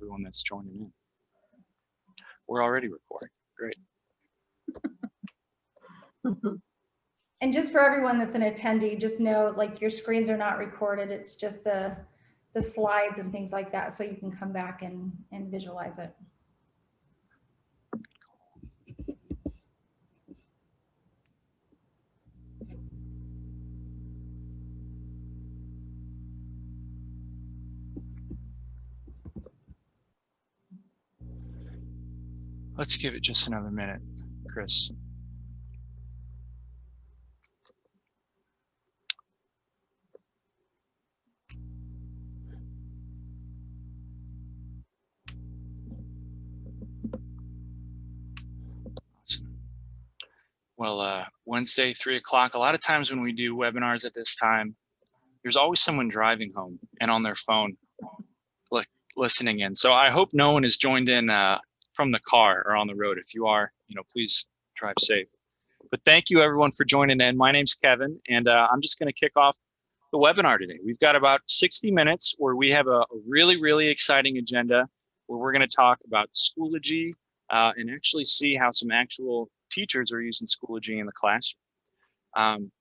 everyone that's joining in. We're already recording. Great. And just for everyone that's an attendee, just know like your screens are not recorded. It's just the slides and things like that. So you can come back and visualize it. Let's give it just another minute, Chris. Awesome. Well, Wednesday, 3 o'clock, a lot of times when we do webinars at this time, there's always someone driving home and on their phone, like listening in. So I hope no one is joined in from the car or on the road. If you are, please drive safe. But thank you everyone for joining in. My name's Kevin, and I'm just going to kick off the webinar today. We've got about 60 minutes where we have a really, really exciting agenda where we're going to talk about Schoology and actually see how some actual teachers are using Schoology in the classroom.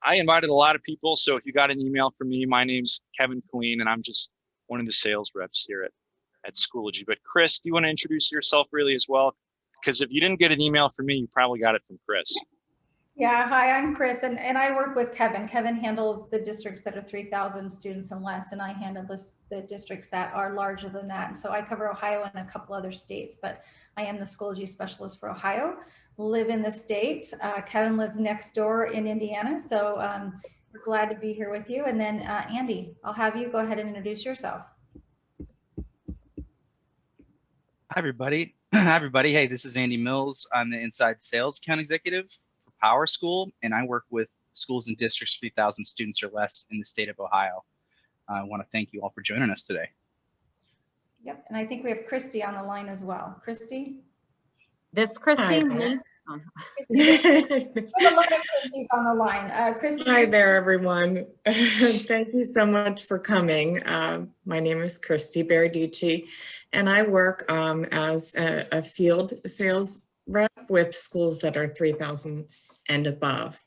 I invited a lot of people, so if you got an email from me, my name's Kevin Colleen, and I'm just one of the sales reps here at Schoology. But Chris, do you want to introduce yourself really as well? Because if you didn't get an email from me, you probably got it from Chris. Yeah, hi, I'm Chris, and I work with Kevin. Kevin handles the districts that are 3,000 students and less, and I handle the districts that are larger than that. And so I cover Ohio and a couple other states, but I am the Schoology specialist for Ohio, live in the state. Kevin lives next door in Indiana, so we're glad to be here with you. And then Andy, I'll have you go ahead and introduce yourself. Hi, everybody. Hi, everybody. Hey, this is Andy Mills. I'm the Inside Sales Account Executive for Power School, and I work with schools and districts 3,000 students or less in the state of Ohio. I want to thank you all for joining us today. Yep, and I think we have Kristi on the line as well. Kristi? This Kristi? Me? Kristi, a lot of Kristi's on the line. Kristi. Hi there, everyone. Thank you so much for coming. My name is Kristi Berardici, and I work as a field sales rep with schools that are 3,000 and above.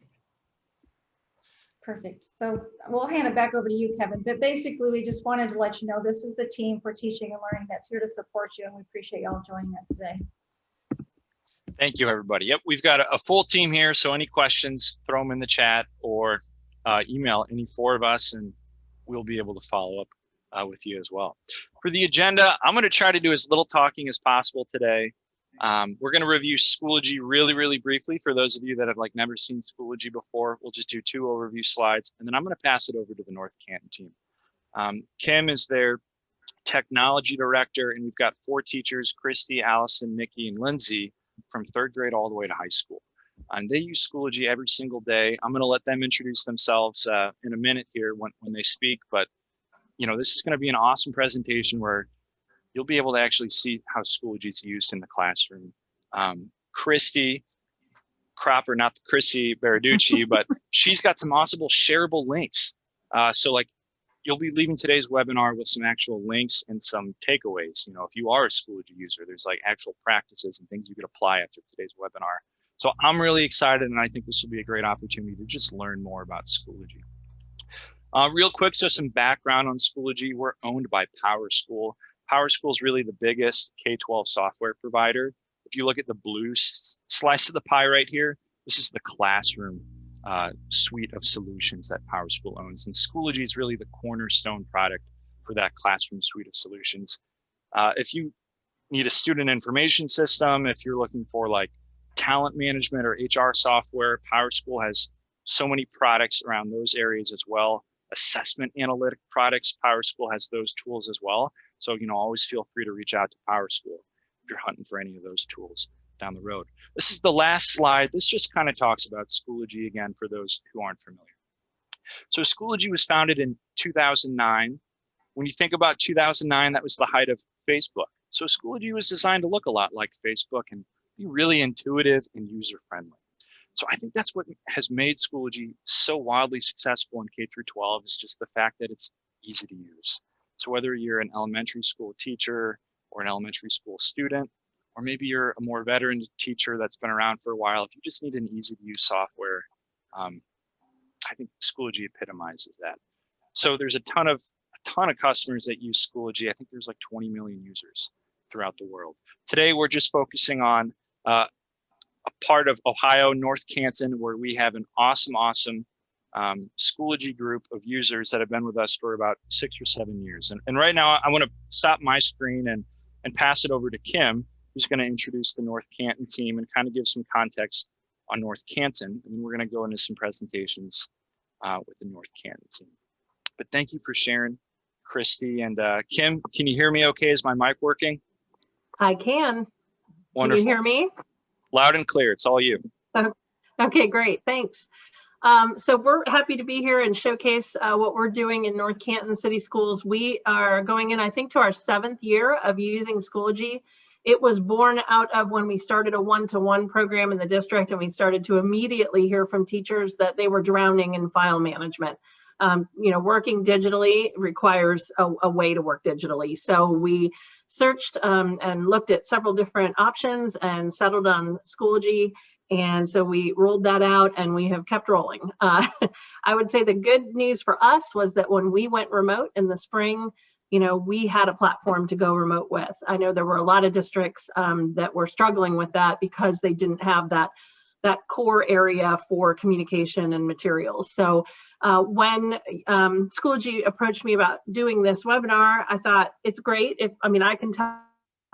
Perfect. So we'll hand it back over to you, Kevin. But basically, we just wanted to let you know this is the team for teaching and learning that's here to support you, and we appreciate y'all joining us today. Thank you, everybody. Yep, we've got a full team here, so any questions, throw them in the chat or email any four of us, and we'll be able to follow up with you as well. For the agenda, I'm going to try to do as little talking as possible today. We're going to review Schoology really, really briefly for those of you that have never seen Schoology before. We'll just do 2 overview slides, and then I'm going to pass it over to the North Canton team. Kim is their technology director, and we've got 4 teachers, Kristi, Allison, Nikki, and Lindsay, from 3rd grade all the way to high school. And they use Schoology every single day. I'm going to let them introduce themselves in a minute here when they speak, but this is going to be an awesome presentation where you'll be able to actually see how Schoology is used in the classroom. Kristi Cropper, not the Kristi Berardici, but she's got some awesome shareable links. So you'll be leaving today's webinar with some actual links and some takeaways. If you are a Schoology user, there's actual practices and things you could apply after today's webinar. So I'm really excited, and I think this will be a great opportunity to just learn more about Schoology. Real quick, so some background on Schoology. We're owned by Power School. Power School is really the biggest K-12 software provider. If you look at the blue slice of the pie right here, this is the classroom suite of solutions that Power School owns. And Schoology is really the cornerstone product for that classroom suite of solutions. If you need a student information system, if you're looking for talent management or HR software, Power School has so many products around those areas as well. Assessment analytic products, Power School has those tools as well. So, always feel free to reach out to Power School if you're hunting for any of those tools down the road. This is the last slide. This just kind of talks about Schoology again for those who aren't familiar. So Schoology was founded in 2009. When you think about 2009, that was the height of Facebook. So Schoology was designed to look a lot like Facebook and be really intuitive and user-friendly. So I think that's what has made Schoology so wildly successful in K-12 is just the fact that it's easy to use. So whether you're an elementary school teacher or an elementary school student, or maybe you're a more veteran teacher that's been around for a while, if you just need an easy to use software, I think Schoology epitomizes that. So there's a ton of customers that use Schoology. I think there's like 20 million users throughout the world. Today, we're just focusing on a part of Ohio, North Canton, where we have an awesome Schoology group of users that have been with us for about 6 or 7 years. And right now, I want to stop my screen and pass it over to Kim, who's going to introduce the North Canton team and kind of give some context on North Canton. And then we're going to go into some presentations with the North Canton team. But thank you for sharing, Kristi. And Kim, can you hear me okay? Is my mic working? I can. Wonderful. Can you hear me? Loud and clear. It's all you. Okay, great. Thanks. So we're happy to be here and showcase what we're doing in North Canton City Schools. We are going in, I think, to our 7th year of using Schoology. It was born out of when we started a one-to-one program in the district, and we started to immediately hear from teachers that they were drowning in file management. You know, working digitally requires a way to work digitally. So we searched and looked at several different options and settled on Schoology. And so we rolled that out and we have kept rolling. I would say the good news for us was that when we went remote in the spring, you know, we had a platform to go remote with. I know there were a lot of districts that were struggling with that because they didn't have that core area for communication and materials. So when Schoology approached me about doing this webinar, I thought it's great. I can tell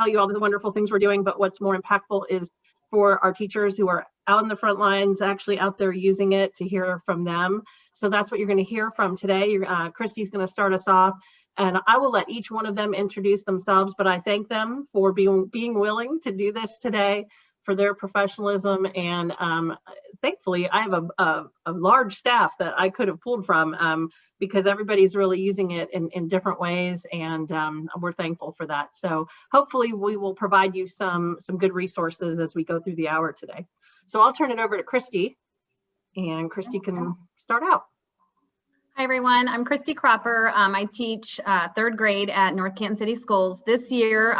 you all the wonderful things we're doing, but what's more impactful is for our teachers who are out in the front lines, actually out there using it, to hear from them. So that's what you're going to hear from today. Kristi's going to start us off, and I will let each one of them introduce themselves, but I thank them for being willing to do this today, for their professionalism, and thankfully I have a large staff that I could have pulled from because everybody's really using it in different ways, and we're thankful for that. So hopefully we will provide you some good resources as we go through the hour today. So I'll turn it over to Kristi, and Kristi can start out. Hi everyone, I'm Kristi Cropper. I teach 3rd grade at North Canton City Schools. This year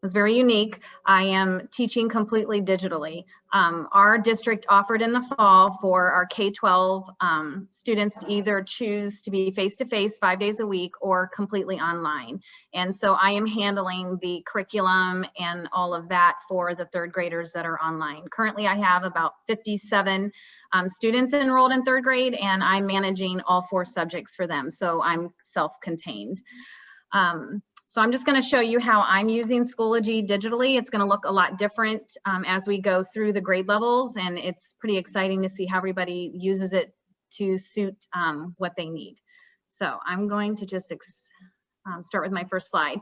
was very unique. I am teaching completely digitally. Our district offered in the fall for our K-12 students to either choose to be face-to-face 5 days a week or completely online. And so I am handling the curriculum and all of that for the 3rd graders that are online. Currently, I have about 57 students enrolled in 3rd grade, and I'm managing all 4 subjects for them. So I'm self-contained. So I'm just going to show you how I'm using Schoology digitally. It's going to look a lot different as we go through the grade levels, and it's pretty exciting to see how everybody uses it to suit what they need. So I'm going to just start with my first slide.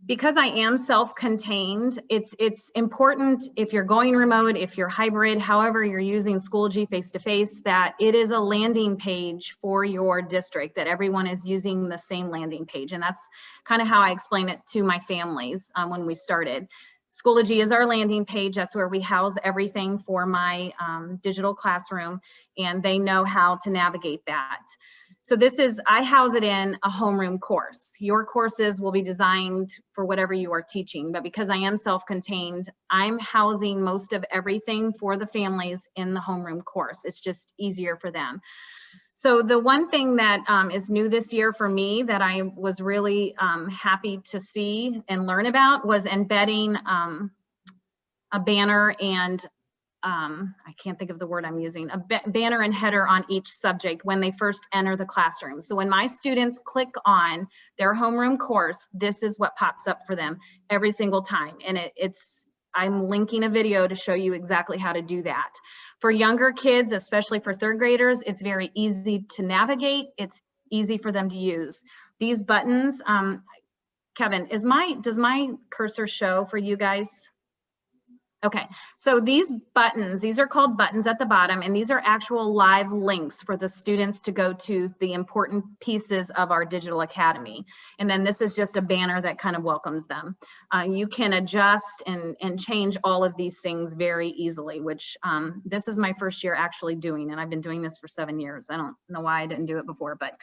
Because I am self-contained, it's important if you're going remote, if you're hybrid, however you're using Schoology face-to-face, that it is a landing page for your district, that everyone is using the same landing page. And that's kind of how I explain it to my families when we started. Schoology is our landing page. That's where we house everything for my digital classroom, and they know how to navigate that. So I house it in a homeroom course. Your courses will be designed for whatever you are teaching, but because I am self-contained, I'm housing most of everything for the families in the homeroom course. It's just easier for them. So the one thing that is new this year for me that I was really happy to see and learn about was embedding a banner and I can't think of the word I'm using, a banner and header on each subject when they first enter the classroom. So when my students click on their homeroom course, this is what pops up for them every single time. And I'm linking a video to show you exactly how to do that. For younger kids, especially for 3rd graders, it's very easy to navigate. It's easy for them to use. These buttons, Kevin, does my cursor show for you guys? Okay, so these buttons, these are called buttons at the bottom, and these are actual live links for the students to go to the important pieces of our digital academy. And then this is just a banner that kind of welcomes them. You can adjust and change all of these things very easily, which this is my first year actually doing, and I've been doing this for 7 years. I don't know why I didn't do it before, but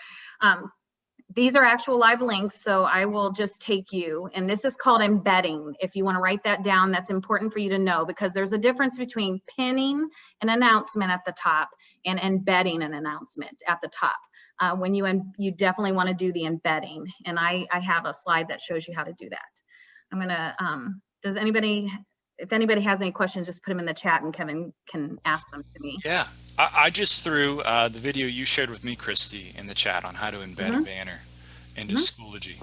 These are actual live links, so I will just take you, and this is called embedding. If you want to write that down, that's important for you to know, because there's a difference between pinning an announcement at the top and embedding an announcement at the top. When you definitely want to do the embedding, and I have a slide that shows you how to do that. I'm gonna, does anybody, if anybody has any questions, just put them in the chat and Kevin can ask them to me. Yeah, I just threw the video you shared with me, Kristi, in the chat on how to embed a banner into Schoology.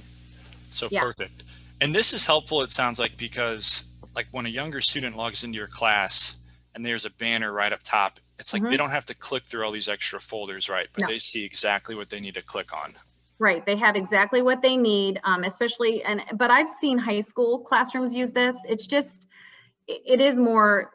So perfect. And this is helpful, it sounds like, because like when a younger student logs into your class and there's a banner right up top, it's like they don't have to click through all these extra folders, right? But they see exactly what they need to click on. Right, they have exactly what they need, especially, but I've seen high school classrooms use this. It's just, it is more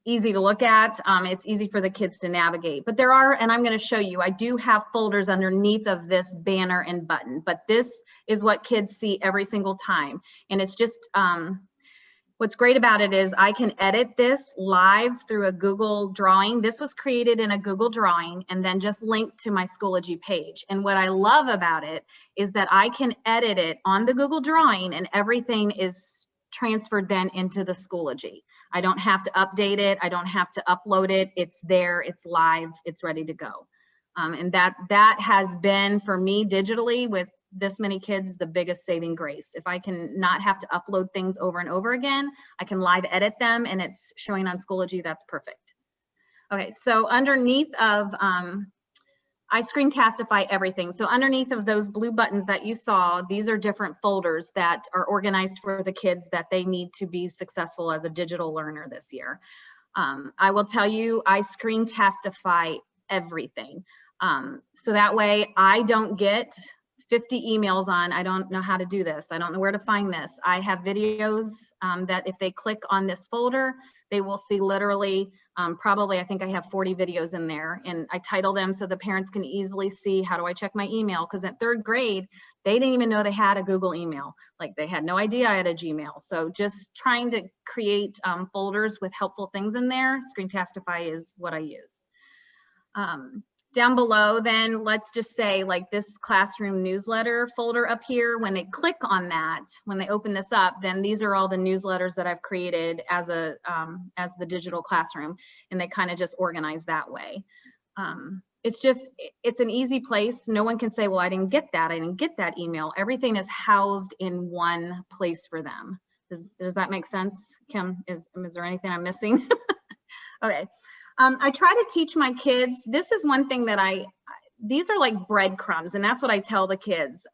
easy to look at. It's easy for the kids to navigate, but there are, and I'm going to show you, I do have folders underneath of this banner and button, but this is what kids see every single time. And it's just, what's great about it is I can edit this live through a Google drawing. This was created in a Google drawing and then just linked to my Schoology page. And what I love about it is that I can edit it on the Google drawing and everything is transferred then into the Schoology. I don't have to update it. I don't have to upload it. It's there, it's live, it's ready to go. And that has been for me digitally with this many kids, the biggest saving grace. If I can not have to upload things over and over again, I can live edit them and it's showing on Schoology, that's perfect. Okay, so underneath of, I screencastify everything. So underneath of those blue buttons that you saw, these are different folders that are organized for the kids that they need to be successful as a digital learner this year. I will tell you, I screencastify everything. So that way I don't get 50 emails on, I don't know how to do this. I don't know where to find this. I have videos that if they click on this folder, they will see literally, probably I think I have 40 videos in there, and I title them so the parents can easily see how do I check my email, because at 3rd grade, they didn't even know they had a Google email. Like they had no idea I had a Gmail. So just trying to create folders with helpful things in there, Screencastify is what I use. Down below, then let's just say like this classroom newsletter folder up here, when they click on that, when they open this up, then these are all the newsletters that I've created as the digital classroom, and they kind of just organize that way. It's an easy place. No one can say, well, I didn't get that email. Everything is housed in one place for them. Does that make sense, Kim? Is there anything I'm missing? Okay. I try to teach my kids, this is one thing that these are like breadcrumbs, and that's what I tell the kids.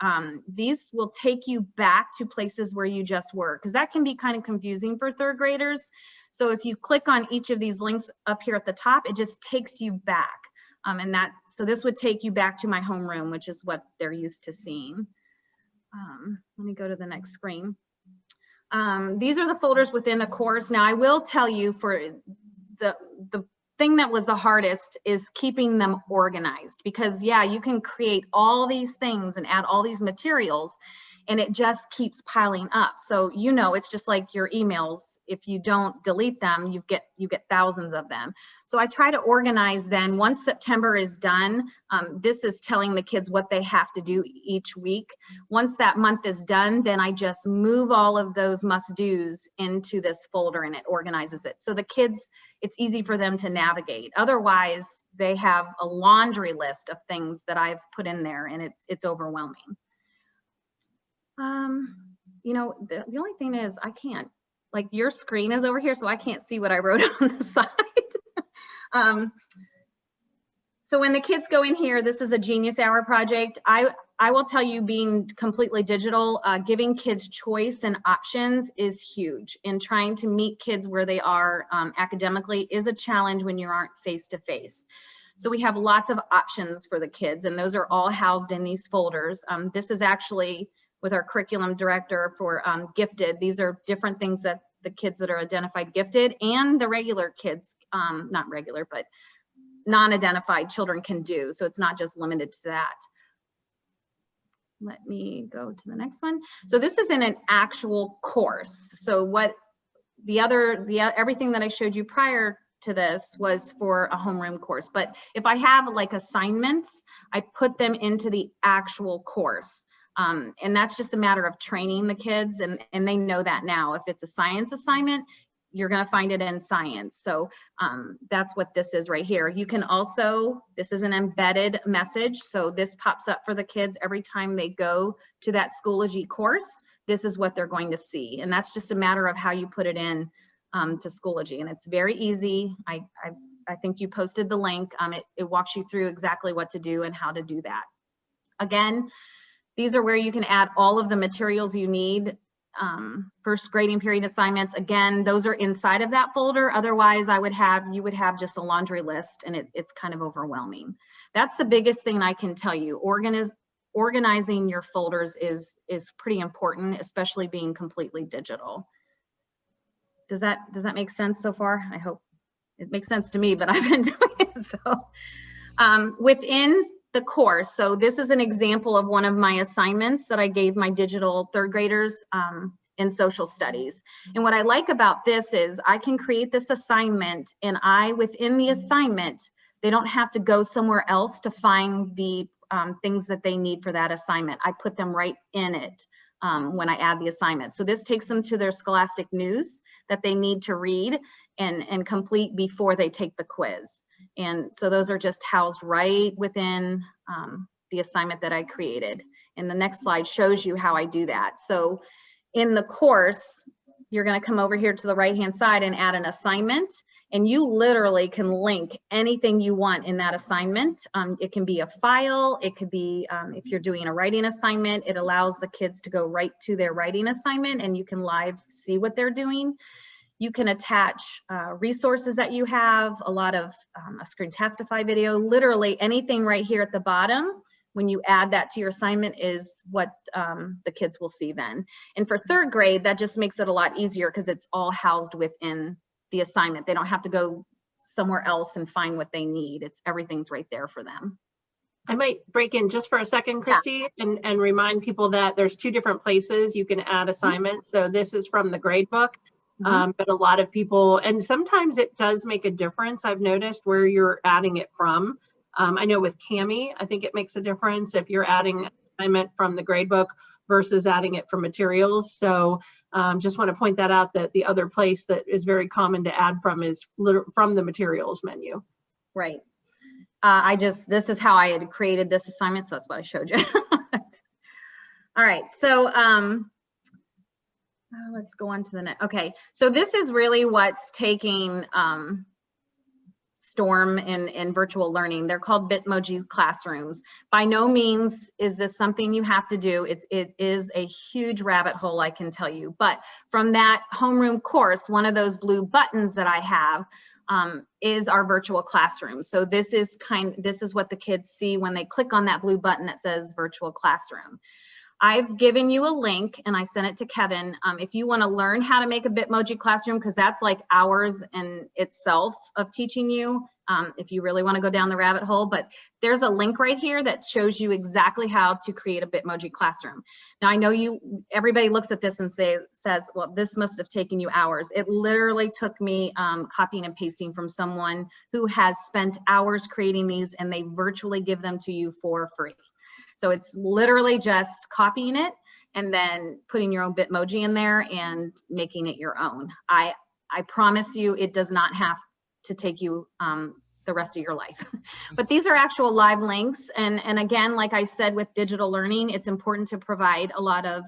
These will take you back to places where you just were, because that can be kind of confusing for 3rd graders. So if you click on each of these links up here at the top, it just takes you back. So this would take you back to my homeroom, which is what they're used to seeing. Let me go to the next screen. These are the folders within the course. Now I will tell you, for the thing that was the hardest is keeping them organized, because yeah, you can create all these things and add all these materials and it just keeps piling up. So, you know, it's just like your emails. If you don't delete them, you get thousands of them. So I try to organize then. Once September is done, this is telling the kids what they have to do each week. Once that month is done, then I just move all of those must-dos into this folder and it organizes it. So the kids, it's easy for them to navigate. Otherwise, they have a laundry list of things that I've put in there and it's overwhelming. You know, the only thing is I can't, like your screen is over here, so I can't see what I wrote on the side. So when the kids go in here, this is a Genius Hour project. I will tell you, being completely digital, giving kids choice and options is huge. And trying to meet kids where they are academically is a challenge when you aren't face-to-face. So we have lots of options for the kids, and those are all housed in these folders. This is actually with our curriculum director for gifted. These are different things that the kids that are identified gifted and the regular kids, not regular, but non-identified children can do. So it's not just limited to that. Let me go to the next one. So this is in an actual course. So what everything that I showed you prior to this was for a homeroom course. But if I have like assignments, I put them into the actual course. And that's just a matter of training the kids, and they know that now. If it's a science assignment, you're going to find it in science. So that's what this is right here. You can also, this is an embedded message. So this pops up for the kids every time they go to that Schoology course. This is what they're going to see. And that's just a matter of how you put it in to Schoology. And it's very easy. I think you posted the link. It walks you through exactly what to do and how to do that. Again, these are where you can add all of the materials you need. First grading period assignments, again, those are inside of that folder. Otherwise, you would have just a laundry list, and it's kind of overwhelming. That's the biggest thing I can tell you. Organizing your folders is pretty important, especially being completely digital. Does that make sense so far? I hope it makes sense to me, but I've been doing it. So within the course, so this is an example of one of my assignments that I gave my digital third graders in social studies. And what I like about this is I can create this assignment, and within the assignment, they don't have to go somewhere else to find the things that they need for that assignment. I put them right in it when I add the assignment. So this takes them to their Scholastic News that they need to read and complete before they take the quiz. And so those are just housed right within the assignment that I created. And the next slide shows you how I do that. So in the course, you're going to come over here to the right-hand side and add an assignment. And you literally can link anything you want in that assignment. It can be a file. It could be, if you're doing a writing assignment, it allows the kids to go right to their writing assignment, and you can live see what they're doing. You can attach resources that you have, a lot of a Screencastify video, literally anything right here at the bottom. When you add that to your assignment is what the kids will see then. And for third grade, that just makes it a lot easier because it's all housed within the assignment. They don't have to go somewhere else and find what they need. Everything's right there for them. I might break in just for a second, Kristi, and remind people that there's two different places you can add assignments. So this is from the grade book. But a lot of people, and sometimes it does make a difference. I've noticed where you're adding it from. I know with Cami, I think it makes a difference if you're adding assignment from the grade book versus adding it from materials. So just want to point that out, that the other place that is very common to add from is from the materials menu. Right. This is how I had created this assignment, so that's what I showed you. All right, so let's go on to the next. Okay, so this is really what's taking Storm in virtual learning. They're called Bitmoji classrooms. By no means is this something you have to do. It is a huge rabbit hole, I can tell you. But from that homeroom course, one of those blue buttons that I have is our virtual classroom. So this is what the kids see when they click on that blue button that says virtual classroom. I've given you a link and I sent it to Kevin. If you want to learn how to make a Bitmoji classroom, because that's like hours in itself of teaching you, if you really want to go down the rabbit hole, but there's a link right here that shows you exactly how to create a Bitmoji classroom. Now I know everybody looks at this and says, well, this must have taken you hours. It literally took me copying and pasting from someone who has spent hours creating these, and they virtually give them to you for free. So it's literally just copying it and then putting your own Bitmoji in there and making it your own. I promise you, it does not have to take you the rest of your life. But these are actual live links. And again, like I said, with digital learning, it's important to provide a lot of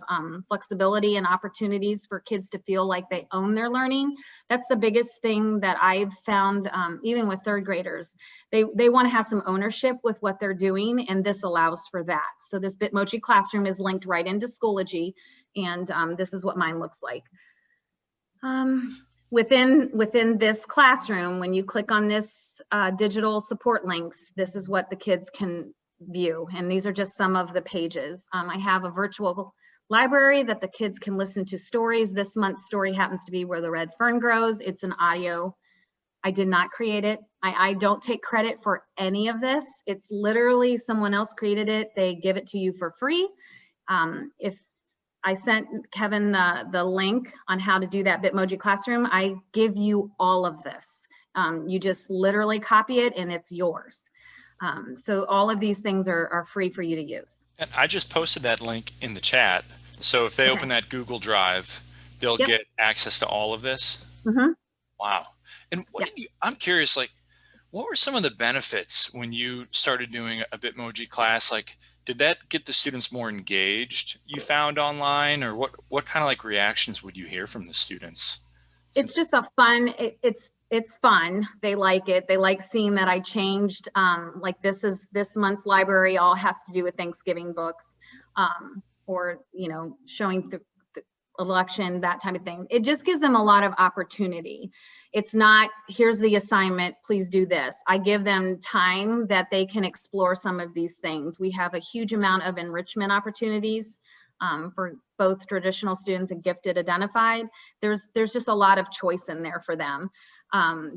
flexibility and opportunities for kids to feel like they own their learning. That's the biggest thing that I've found, even with third graders. They want to have some ownership with what they're doing, and this allows for that. So this Bitmoji classroom is linked right into Schoology, and this is what mine looks like. Within this classroom, when you click on this digital support links, this is what the kids can view. And these are just some of the pages. I have a virtual library that the kids can listen to stories. This month's story happens to be Where the Red Fern Grows. It's an audio. I did not create it. I don't take credit for any of this. It's literally someone else created it. They give it to you for free. If I sent Kevin the link on how to do that Bitmoji classroom, I give you all of this. You just literally copy it and it's yours. So all of these things are free for you to use. And I just posted that link in the chat. So if they open that Google Drive, they'll get access to all of this. Wow. And what did you, I'm curious, like, what were some of the benefits when you started doing a Bitmoji class? Like, did that get the students more engaged, you found online, or what kind of like reactions would you hear from the students? It's just a fun, it's fun. They like it. They like seeing that I changed, like this month's library all has to do with Thanksgiving books, or, you know, showing the election, that type of thing. It just gives them a lot of opportunity. It's not, here's the assignment, please do this. I give them time that they can explore some of these things. We have a huge amount of enrichment opportunities for both traditional students and gifted identified. There's just a lot of choice in there for them.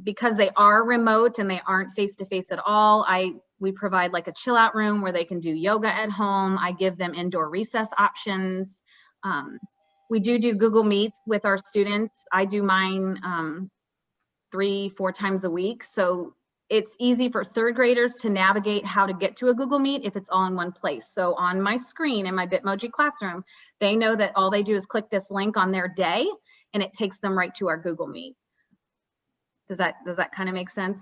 Because they are remote and they aren't face-to-face at all, we provide like a chill out room where they can do yoga at home. I give them indoor recess options. We do Google Meets with our students. I do mine 3-4 times a week. So it's easy for third graders to navigate how to get to a Google Meet if it's all in one place. So on my screen in my Bitmoji classroom, they know that all they do is click this link on their day and it takes them right to our Google Meet. Does that kind of make sense?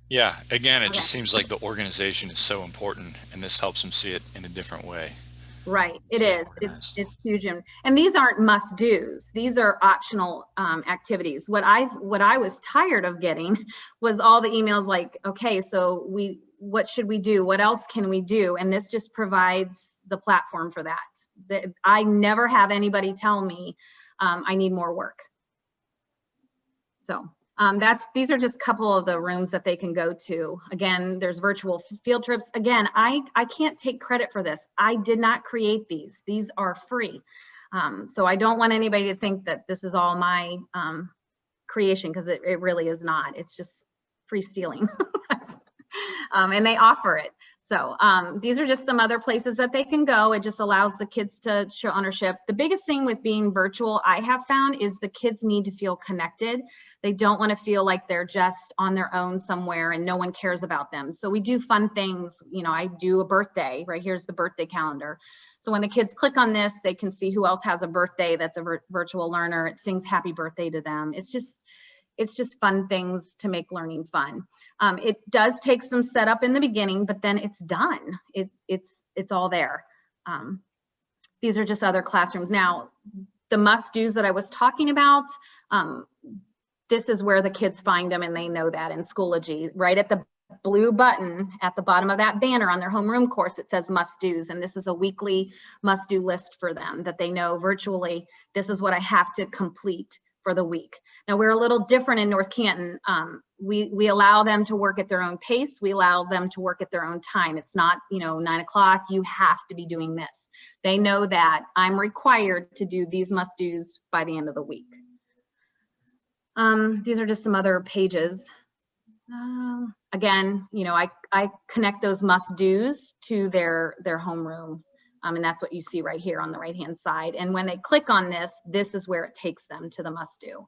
Yeah, again, it just seems like the organization is so important, and this helps them see it in a different way. Right, it is. It's huge, and these aren't must-dos. These are optional activities. What I was tired of getting was all the emails like, okay, so what should we do? What else can we do? And this just provides the platform for that. I never have anybody tell me I need more work. So. These are just a couple of the rooms that they can go to. Again, there's virtual field trips. Again, I can't take credit for this. I did not create these. These are free. So I don't want anybody to think that this is all my creation, because it really is not. It's just free stealing. And they offer it. So these are just some other places that they can go. It just allows the kids to show ownership. The biggest thing with being virtual, I have found, is the kids need to feel connected. They don't want to feel like they're just on their own somewhere and no one cares about them. So we do fun things. You know, I do a birthday, right? Here's the birthday calendar. So when the kids click on this, they can see who else has a birthday that's a virtual learner. It sings happy birthday to them. It's just fun things to make learning fun. It does take some setup in the beginning, but then it's done. It's all there. These are just other classrooms. Now, the must-dos that I was talking about, this is where the kids find them, and they know that in Schoology. Right at the blue button at the bottom of that banner on their homeroom course, it says must-dos, and this is a weekly must-do list for them that they know virtually, this is what I have to complete for the week. Now, we're a little different in North Canton. We allow them to work at their own pace. We allow them to work at their own time. It's not, 9 o'clock, you have to be doing this. They know that I'm required to do these must-dos by the end of the week. These are just some other pages. Again, I connect those must-dos to their homeroom. And that's what you see right here on the right-hand side. And when they click on this, this is where it takes them to the must-do.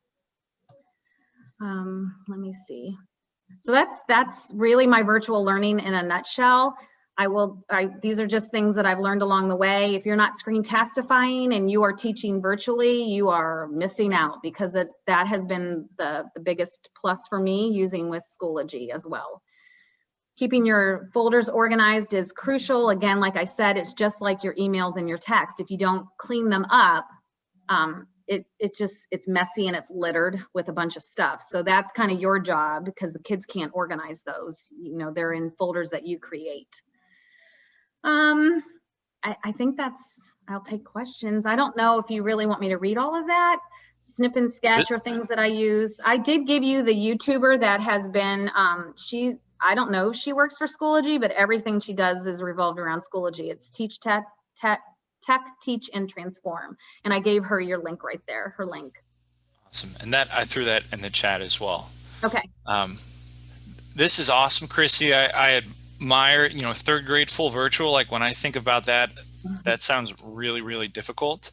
Let me see. So that's really my virtual learning in a nutshell. These are just things that I've learned along the way. If you're not screen testifying and you are teaching virtually, you are missing out, because that has been the biggest plus for me using with Schoology as well. Keeping your folders organized is crucial. Again, like I said, it's just like your emails and your text. If you don't clean them up, it's messy and it's littered with a bunch of stuff. So that's kind of your job, because the kids can't organize those. They're in folders that you create. I think I'll take questions. I don't know if you really want me to read all of that. Snip and sketch or things that I use. I did give you the YouTuber that has been, I don't know if she works for Schoology, but everything she does is revolved around Schoology. It's Teach Tech, Teach, and Transform. And I gave her your link right there, her link. Awesome. And I threw that in the chat as well. Okay. This is awesome, Kristi. I admire, third grade full virtual. Like, when I think about that, that sounds really, really difficult.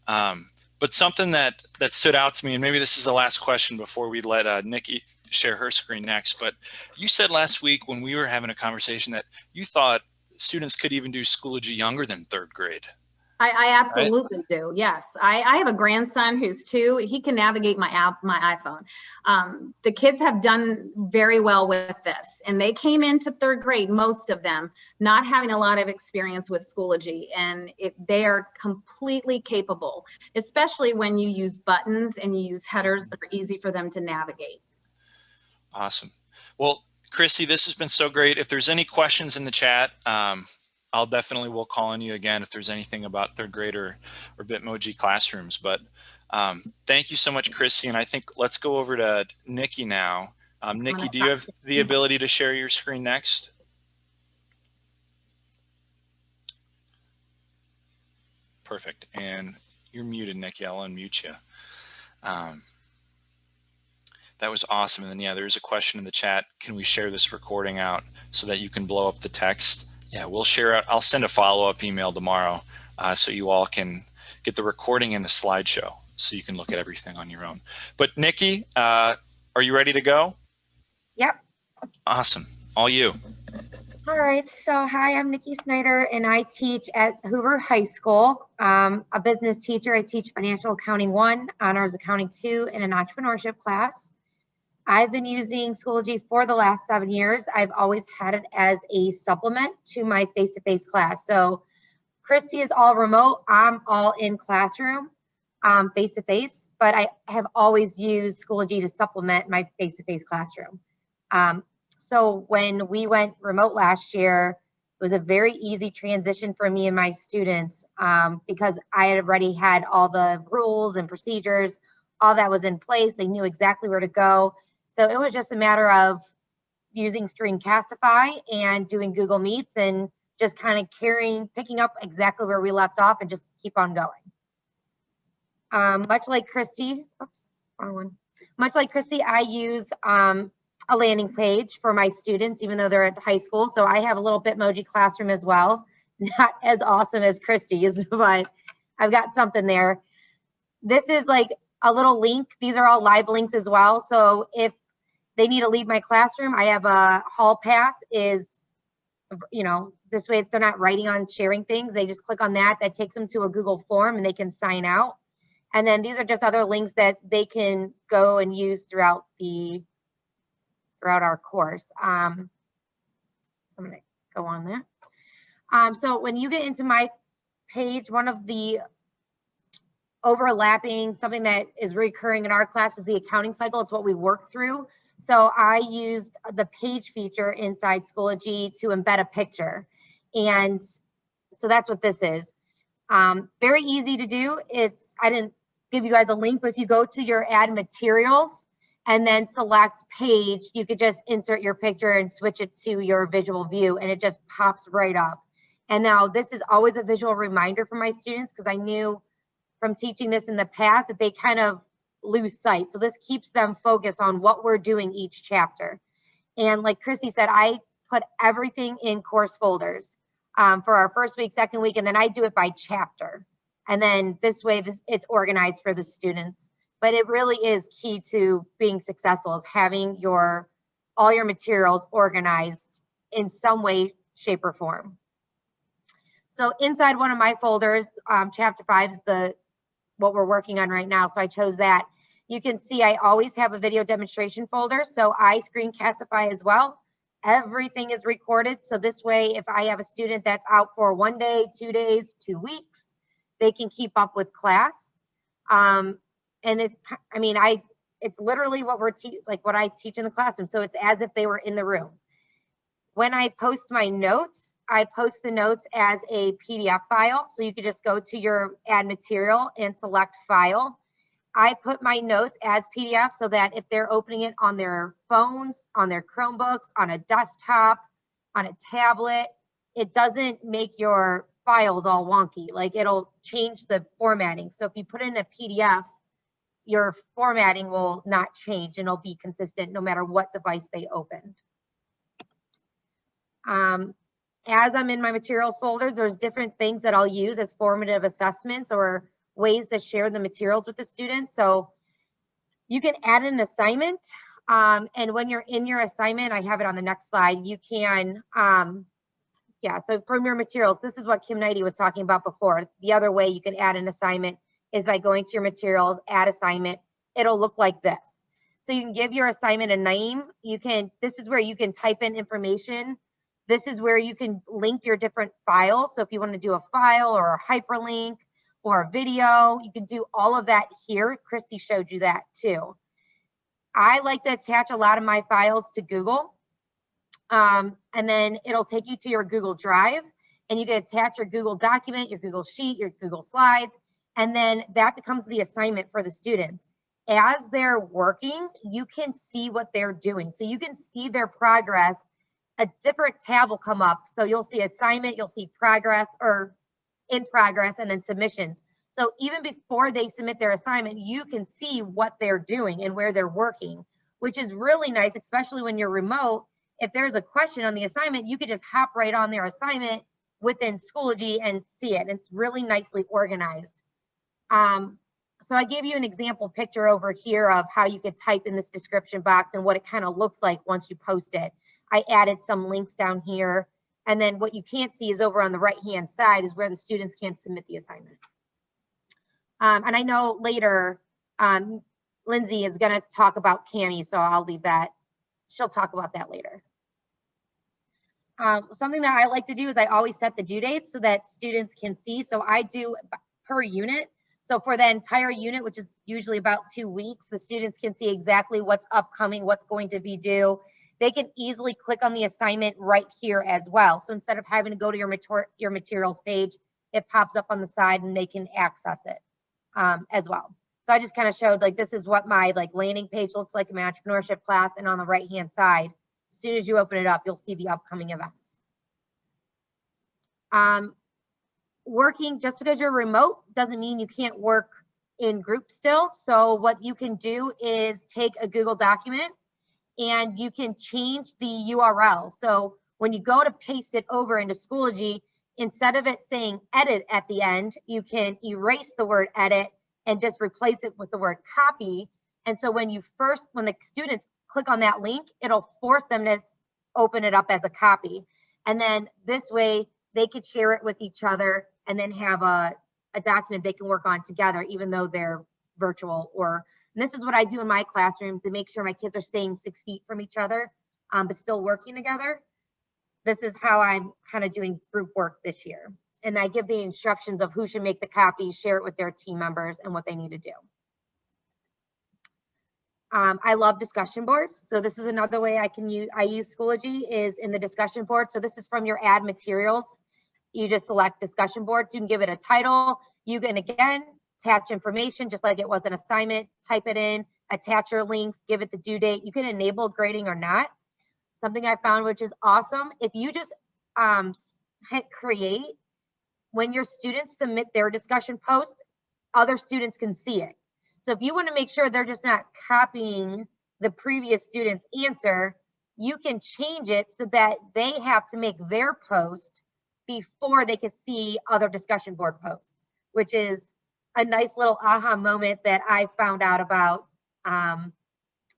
But something that stood out to me, and maybe this is the last question before we let Nikki share her screen next. But you said last week when we were having a conversation that you thought students could even do Schoology younger than 3rd grade. I absolutely do. Yes. I have a grandson who's 2. He can navigate my iPhone. The kids have done very well with this, and they came into 3rd grade, most of them, not having a lot of experience with Schoology, and they are completely capable, especially when you use buttons and you use headers that are easy for them to navigate. Awesome. Well, Kristi, this has been so great. If there's any questions in the chat, I'll definitely will call on you again if there's anything about 3rd grade or Bitmoji classrooms. But thank you so much, Kristi. And I think let's go over to Nikki now. Nikki, do you have the ability to share your screen next? Perfect. And you're muted, Nikki. I'll unmute you. That was awesome. And then, yeah, there's a question in the chat. Can we share this recording out so that you can blow up the text? Yeah, we'll share it. I'll send a follow-up email tomorrow so you all can get the recording and the slideshow so you can look at everything on your own. But Nikki, are you ready to go? Yep. Awesome. All you. All right. So hi, I'm Nicole Snider, and I teach at Hoover High School. A business teacher. I teach Financial Accounting 1, Honors Accounting 2, and an entrepreneurship class. I've been using Schoology for the last 7 years. I've always had it as a supplement to my face-to-face class. So Kristi is all remote. I'm all in classroom, face-to-face, but I have always used Schoology to supplement my face-to-face classroom. So when we went remote last year, it was a very easy transition for me and my students because I had already had all the rules and procedures, all that was in place. They knew exactly where to go. So it was just a matter of using Screencastify and doing Google Meets and just kind of picking up exactly where we left off and just keep on going. Much like Kristi, much like Kristi, I use a landing page for my students, even though they're at high school. So I have a little Bitmoji classroom as well. Not as awesome as Kristi's, but I've got something there. This is like a little link. These are all live links as well. So if they need to leave my classroom, I have a hall pass this way they're not writing on sharing things. They just click on that. That takes them to a Google form and they can sign out. And then these are just other links that they can go and use throughout our course. I'm going to go on that. So when you get into my page, one of the overlapping, something that is recurring in our class is the accounting cycle. It's what we work through. So I used the page feature inside Schoology to embed a picture. And so that's what this is. Very easy to do. I didn't give you guys a link, but if you go to your add materials and then select page, you could just insert your picture and switch it to your visual view and it just pops right up. And now this is always a visual reminder for my students because I knew from teaching this in the past that they kind of lose sight. So this keeps them focused on what we're doing each chapter. And like Kristi said, I put everything in course folders for our first week, second week, and then I do it by chapter. And then this way, it's organized for the students. But it really is key to being successful is having all your materials organized in some way, shape, or form. So inside one of my folders, chapter 5 is what we're working on right now. So I chose that. You can see I always have a video demonstration folder. So I Screencastify as well. Everything is recorded. So this way, if I have a student that's out for 1 day, 2 days, 2 weeks, they can keep up with class. And it's literally what what I teach in the classroom. So it's as if they were in the room. When I post my notes, I post the notes as a PDF file. So you could just go to your add material and select file. I put my notes as PDF so that if they're opening it on their phones, on their Chromebooks, on a desktop, on a tablet, it doesn't make your files all wonky. Like it'll change the formatting. So if you put in a PDF, your formatting will not change and it'll be consistent no matter what device they opened. As I'm in my materials folders, there's different things that I'll use as formative assessments or ways to share the materials with the students. So you can add an assignment And when you're in your assignment, I have it on the next slide, you can, yeah, so from your materials, this is what Kim Nidy was talking about before. The other way you can add an assignment is by going to your materials, add assignment. It'll look like this. So you can give your assignment a name. This is where you can type in information. This is where you can link your different files. So if you want to do a file or a hyperlink or a video, you can do all of that here. Kristi showed you that too. I like to attach a lot of my files to Google. And then it'll take you to your Google Drive, and you can attach your Google document, your Google Sheet, your Google Slides, and then that becomes the assignment for the students. As they're working, you can see what they're doing. So you can see their progress. A different tab will come up. So you'll see assignment, you'll see progress or in progress, and then submissions. So even before they submit their assignment, you can see what they're doing and where they're working, which is really nice, especially when you're remote. If there's a question on the assignment, you could just hop right on their assignment within Schoology and see it. It's really nicely organized. So I gave you an example picture over here of how you could type in this description box and what it kind of looks like once you post it. I added some links down here. And then what you can't see is over on the right-hand side is where the students can submit the assignment. And I know later, Lindsay is going to talk about Cami, so I'll leave that. She'll talk about that later. Something that I like to do is I always set the due dates so that students can see. So I do per unit. So for the entire unit, which is usually about 2 weeks, the students can see exactly what's upcoming, what's going to be due. They can easily click on the assignment right here as well. So instead of having to go to your materials page, it pops up on the side and they can access it as well. So I just kind of showed like, this is what my landing page looks like in my entrepreneurship class. And on the right-hand side, as soon as you open it up, you'll see the upcoming events. Working, just because you're remote doesn't mean you can't work in groups still. So what you can do is take a Google document and you can change the URL. So when you go to paste it over into Schoology, instead of it saying edit at the end, you can erase the word edit and just replace it with the word copy. And so when the students click on that link, it'll force them to open it up as a copy. And then this way they could share it with each other and then have a document they can work on together, even though they're virtual. And this is what I do in my classroom to make sure my kids are staying 6 feet from each other, but still working together. This is how I'm kind of doing group work this year. And I give the instructions of who should make the copies, share it with their team members, and what they need to do. I love discussion boards. So this is another way I use Schoology is in the discussion board. So this is from your add materials. You just select discussion boards. You can give it a title. You can, again, attach information just like it was an assignment, type it in, attach your links, give it the due date. You can enable grading or not. Something I found which is awesome, if you just hit create, when your students submit their discussion post, other students can see it. So if you want to make sure they're just not copying the previous student's answer, you can change it so that they have to make their post before they can see other discussion board posts, which is a nice little aha moment that I found out about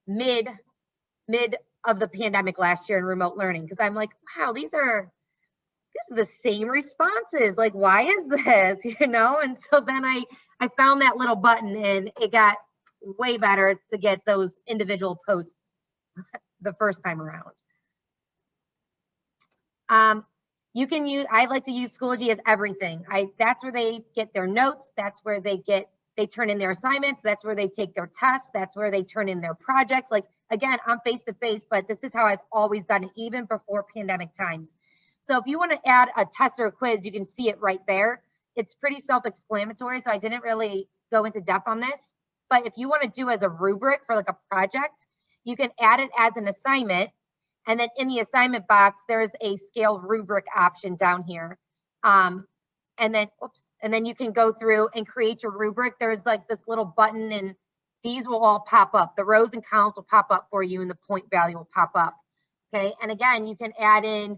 mid of the pandemic last year in remote learning, because I'm like, wow, these are the same responses. Like, why is this? You know? And so then I found that little button and it got way better to get those individual posts the first time around. You can use, I like to use Schoology as everything. That's where they get their notes. That's where they turn in their assignments. That's where they take their tests. That's where they turn in their projects. Like, again, I'm face-to-face, but this is how I've always done it, even before pandemic times. So if you want to add a test or a quiz, you can see it right there. It's pretty self-explanatory, so I didn't really go into depth on this. But if you want to do as a rubric for like a project, you can add it as an assignment. And then in the assignment box, there's a scale rubric option down here. And then you can go through and create your rubric. There's like this little button and these will all pop up. The rows and columns will pop up for you and the point value will pop up. Okay, and again, you can add in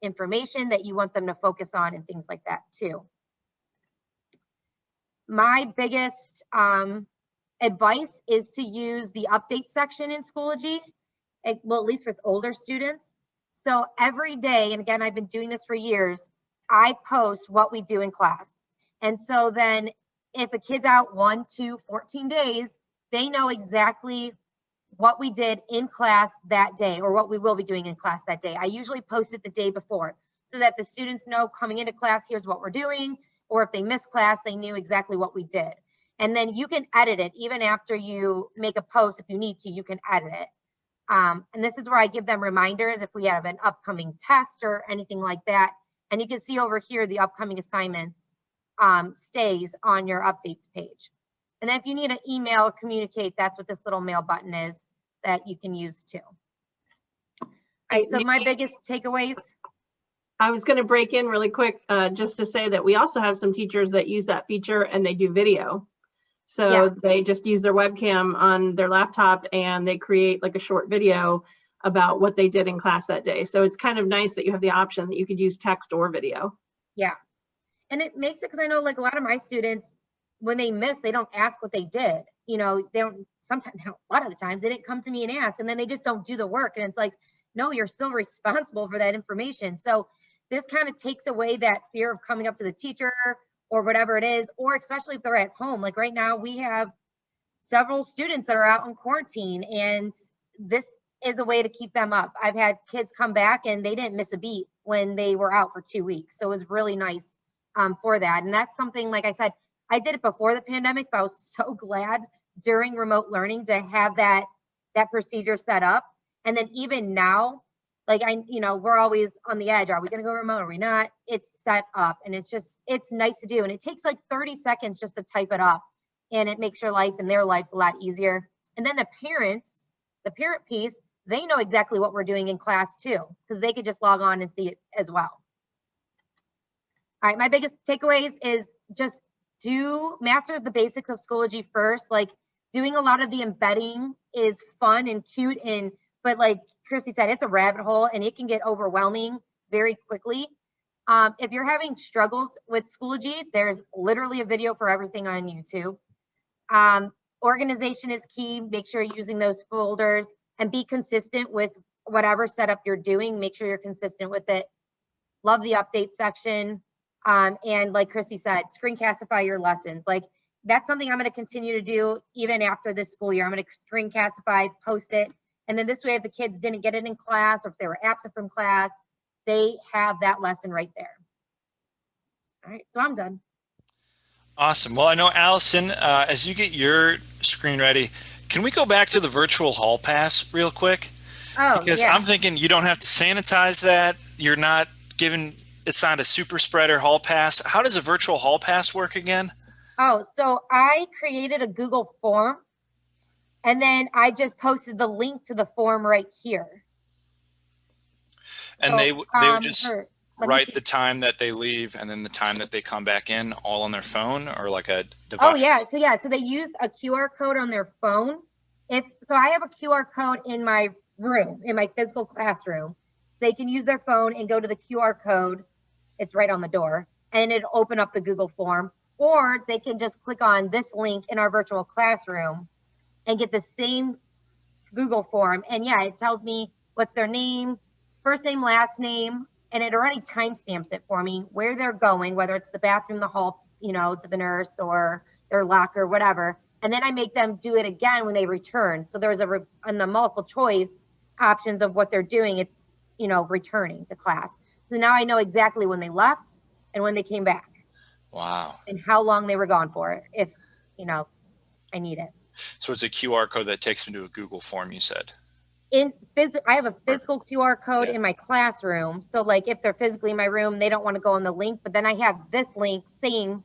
information that you want them to focus on and things like that too. My biggest advice is to use the update section in Schoology, well, at least with older students. So every day, and again, I've been doing this for years, I post what we do in class. And so then if a kid's out 1, 2, 14 days, they know exactly what we did in class that day or what we will be doing in class that day. I usually post it the day before so that the students know coming into class, here's what we're doing. Or if they missed class, they knew exactly what we did. And then you can edit it even after you make a post. If you need to, you can edit it. And this is where I give them reminders if we have an upcoming test or anything like that. And you can see over here, the upcoming assignments stays on your updates page. And then if you need an email or communicate, that's what this little mail button is that you can use too. All right, so my biggest takeaways. I was going to break in really quick just to say that we also have some teachers that use that feature and they do video. So yeah, they just use their webcam on their laptop and they create like a short video about what they did in class that day. So it's kind of nice that you have the option that you could use text or video. Yeah. And it makes it, because I know like a lot of my students, when they miss, they don't ask what they did. You know, they don't, sometimes, a lot of the times they didn't come to me and ask, and then they just don't do the work. And it's like, no, you're still responsible for that information. So this kind of takes away that fear of coming up to the teacher or whatever it is, or especially if they're at home. Like right now we have several students that are out in quarantine, and this is a way to keep them up. I've had kids come back and they didn't miss a beat when they were out for 2 weeks. So it was really nice for that. And that's something, like I said, I did it before the pandemic, but I was so glad during remote learning to have that procedure set up. And then even now, like we're always on the edge. Are we going to go remote? Are we not? It's set up, and it's nice to do. And it takes like 30 seconds just to type it up, and it makes your life and their lives a lot easier. And then the parent piece, they know exactly what we're doing in class too, because they could just log on and see it as well. All right, my biggest takeaways is just master the basics of Schoology first. Like doing a lot of the embedding is fun and cute, but like Kristi said, it's a rabbit hole and it can get overwhelming very quickly. If you're having struggles with Schoology, there's literally a video for everything on YouTube. Organization is key. Make sure you're using those folders and be consistent with whatever setup you're doing. Make sure you're consistent with it. Love the update section. And like Kristi said, screencastify your lessons. Like that's something I'm going to continue to do even after this school year. I'm going to screencastify, post it. And then this way, if the kids didn't get it in class or if they were absent from class, they have that lesson right there. All right, so I'm done. Awesome. Well, I know, Allison, as you get your screen ready, can we go back to the virtual hall pass real quick? Oh, because yeah. I'm thinking you don't have to sanitize that. You're not given, it's not a super spreader hall pass. How does a virtual hall pass work again? Oh, so I created a Google form. And then I just posted the link to the form right here. And so, they would just write the time that they leave and then the time that they come back in all on their phone or like a device? Oh, yeah. So they used a QR code on their phone. So I have a QR code in my room, in my physical classroom. They can use their phone and go to the QR code. It's right on the door. And it'll open up the Google form. Or they can just click on this link in our virtual classroom and get the same Google form. And yeah, it tells me what's their name, first name, last name, and it already timestamps it for me, where they're going, whether it's the bathroom, the hall, to the nurse or their locker, whatever. And then I make them do it again when they return. So there's on the multiple choice options of what they're doing, it's, returning to class. So now I know exactly when they left and when they came back. Wow. And how long they were gone for, if, I need it. So it's a QR code that takes them to a Google form, you said? I have a physical QR code in my classroom. So like if they're physically in my room, they don't want to go on the link, but then I have this link same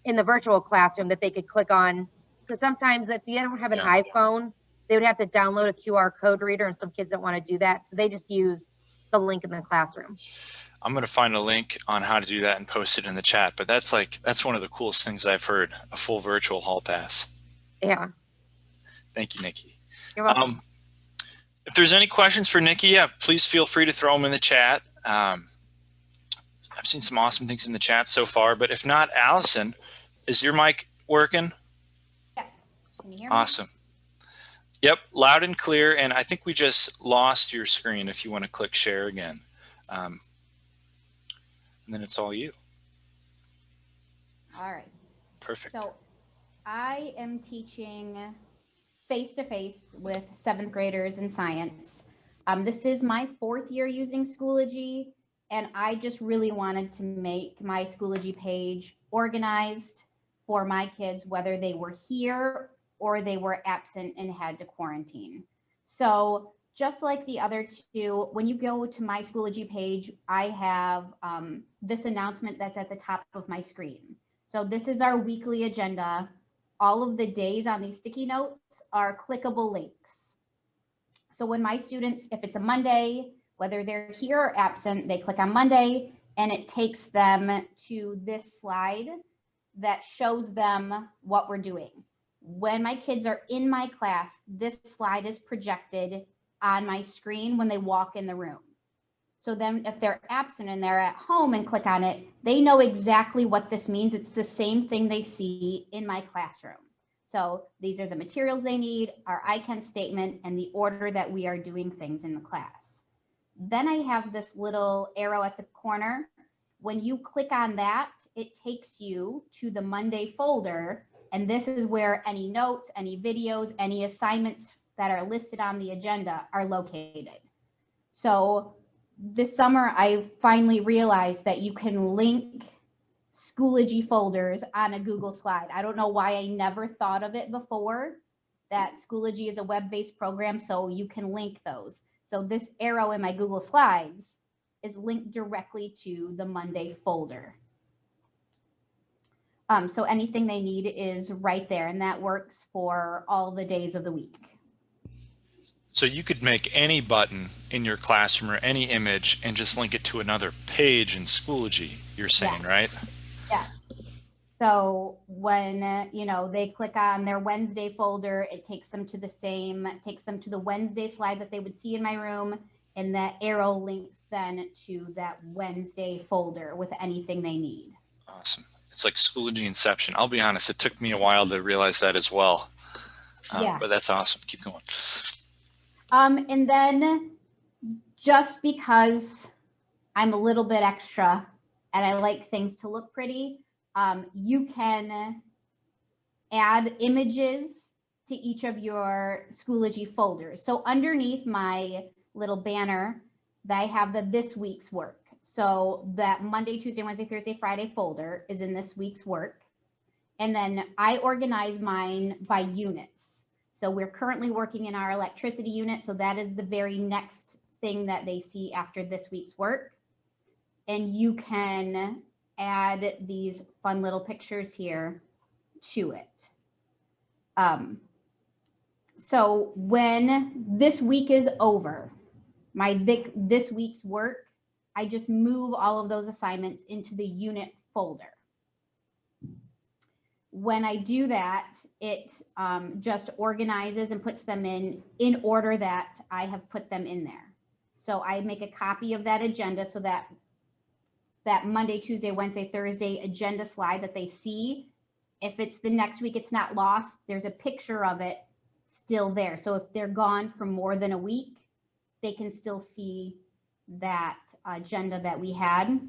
in the virtual classroom that they could click on. Because sometimes if you don't have an iPhone, they would have to download a QR code reader, and some kids don't want to do that. So they just use the link in the classroom. I'm going to find a link on how to do that and post it in the chat. But that's one of the coolest things I've heard, a full virtual hall pass. Yeah. Thank you, Nikki. You're welcome. If there's any questions for Nikki, please feel free to throw them in the chat. I've seen some awesome things in the chat so far, but if not, Allison, is your mic working? Yes. Can you hear me? Awesome. Yep, loud and clear. And I think we just lost your screen if you want to click share again. And then it's all you. All right. Perfect. So I am teaching face-to-face with 7th graders in science. This is my 4th year using Schoology, and I just really wanted to make my Schoology page organized for my kids, whether they were here or they were absent and had to quarantine. So just like the other two, when you go to my Schoology page, I have this announcement that's at the top of my screen. So this is our weekly agenda. All of the days on these sticky notes are clickable links. So when my students, if it's a Monday, whether they're here or absent, they click on Monday and it takes them to this slide that shows them what we're doing. When my kids are in my class, this slide is projected on my screen when they walk in the room. So then if they're absent and they're at home and click on it, they know exactly what this means. It's the same thing they see in my classroom. So these are the materials they need, our I-CAN statement, and the order that we are doing things in the class. Then I have this little arrow at the corner. When you click on that, it takes you to the Monday folder. And this is where any notes, any videos, any assignments that are listed on the agenda are located. So this summer, I finally realized that you can link Schoology folders on a Google slide. I don't know why I never thought of it before, that Schoology is a web-based program, so you can link those. So this arrow in my Google Slides is linked directly to the Monday folder. So anything they need is right there, and that works for all the days of the week. So you could make any button in your classroom or any image and just link it to another page in Schoology, you're saying, right? Yes. So when, you know, they click on their Wednesday folder, it takes them to the Wednesday slide that they would see in my room, and that arrow links then to that Wednesday folder with anything they need. Awesome. It's like Schoology Inception. I'll be honest, it took me a while to realize that as well. Yeah. But that's awesome. Keep going. And then just because I'm a little bit extra and I like things to look pretty, you can add images to each of your Schoology folders. So underneath my little banner, I have the this week's work. So that Monday, Tuesday, Wednesday, Thursday, Friday folder is in this week's work. And then I organize mine by units. So we're currently working in our electricity unit. So that is the very next thing that they see after this week's work. And you can add these fun little pictures here to it. So when this week is over, this week's work, I just move all of those assignments into the unit folder. When I do that, it just organizes and puts them in order that I have put them in there. So I make a copy of that agenda so that Monday, Tuesday, Wednesday, Thursday agenda slide that they see, if it's the next week, it's not lost. There's a picture of it still there. So if they're gone for more than a week, they can still see that agenda that we had.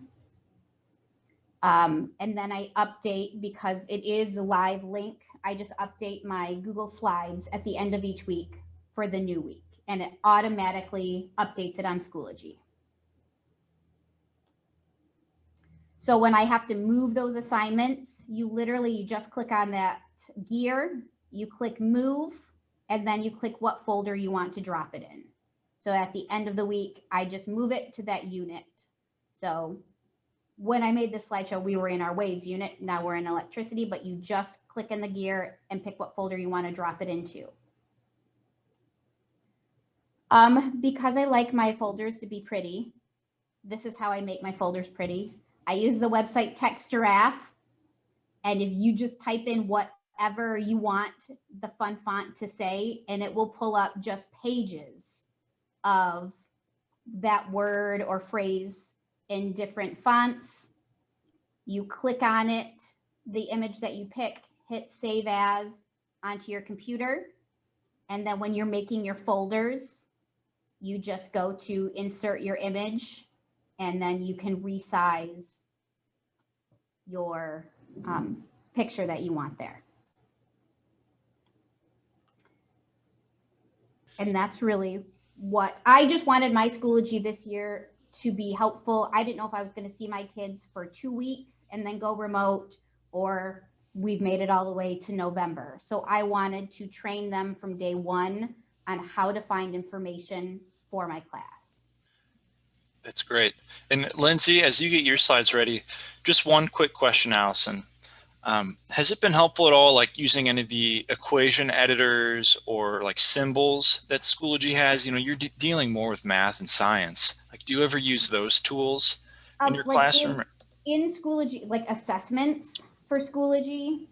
And then I update, because it is a live link, I just update my Google Slides at the end of each week for the new week, and it automatically updates it on Schoology. So when I have to move those assignments, you just click on that gear, you click move, and then you click what folder you want to drop it in. So at the end of the week, I just move it to that unit. So when I made this slideshow, we were in our waves unit. Now we're in electricity, but you just click in the gear and pick what folder you want to drop it into. Because I like my folders to be pretty, this is how I make my folders pretty. I use the website Text Giraffe, and if you just type in whatever you want the fun font to say, and it will pull up just pages of that word or phrase in different fonts. You click on it, the image that you pick, hit save as, onto your computer. And then when you're making your folders, you just go to insert your image, and then you can resize your picture that you want there. And that's really what I just wanted my Schoology this year to be helpful. I didn't know if I was going to see my kids for 2 weeks and then go remote, or we've made it all the way to November. So I wanted to train them from day one on how to find information for my class. That's great. And Lindsay, as you get your slides ready, just one quick question, Allison. Has it been helpful at all, like using any of the equation editors or like symbols that Schoology has? You know, you're dealing more with math and science. Like, do you ever use those tools in your classroom? In Schoology, like assessments for Schoology,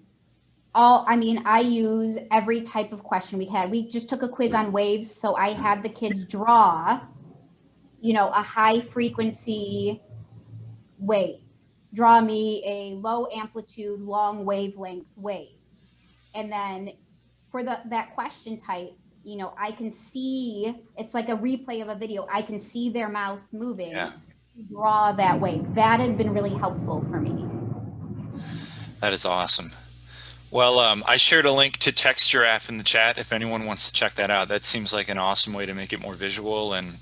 I use every type of question we had. We just took a quiz on waves, so I had the kids draw, you know, a high frequency wave. Draw me a low amplitude, long wavelength wave. And then for that question type, you know, I can see, it's like a replay of a video. I can see their mouse moving, draw that wave. That has been really helpful for me. That is awesome. Well, I shared a link to TextGiraffe in the chat if anyone wants to check that out. That seems like an awesome way to make it more visual. And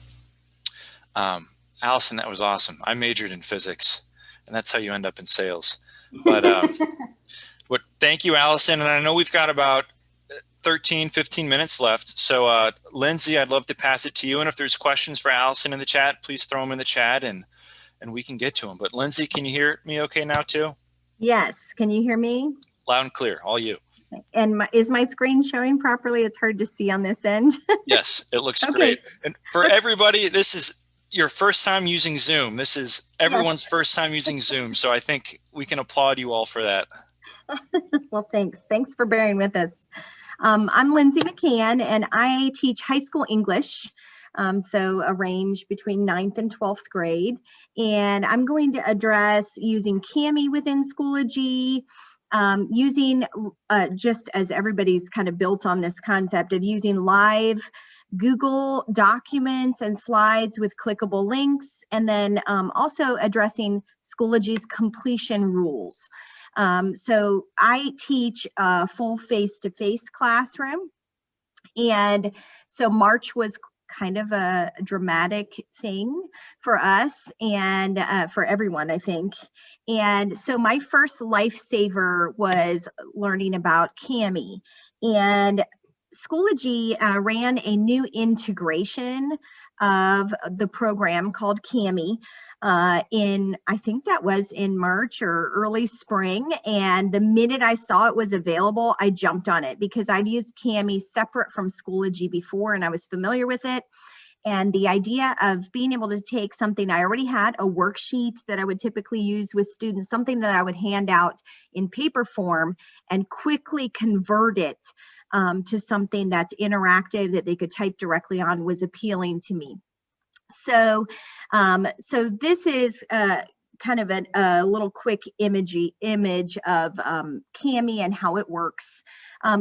Allison, that was awesome. I majored in physics, and that's how you end up in sales. But thank you, Allison. And I know we've got about 15 minutes left. So Lindsay, I'd love to pass it to you. And if there's questions for Allison in the chat, please throw them in the chat and we can get to them. But Lindsay, can you hear me okay now too? Yes. Can you hear me? Loud and clear, all you. And is my screen showing properly? It's hard to see on this end. Yes, it looks great. And for everybody, this is your first time using Zoom. This is everyone's first time using Zoom. So I think we can applaud you all for that. Well, thanks. Thanks for bearing with us. I'm Lindsay McCann, and I teach high school English. So a range between 9th and 12th grade. And I'm going to address using Kami within Schoology, using just as everybody's kind of built on this concept of using live Google documents and slides with clickable links, and then also addressing Schoology's completion rules. So I teach a full face-to-face classroom, and so March was kind of a dramatic thing for us and for everyone, I think. And so my first lifesaver was learning about Kami. And Schoology ran a new integration of the program called Kami I think that was in March or early spring. And the minute I saw it was available, I jumped on it because I've used Kami separate from Schoology before and I was familiar with it. And the idea of being able to take something I already had, a worksheet that I would typically use with students, something that I would hand out in paper form, and quickly convert it to something that's interactive that they could type directly on was appealing to me. So, so this is kind of a little quick image of Kami and how it works.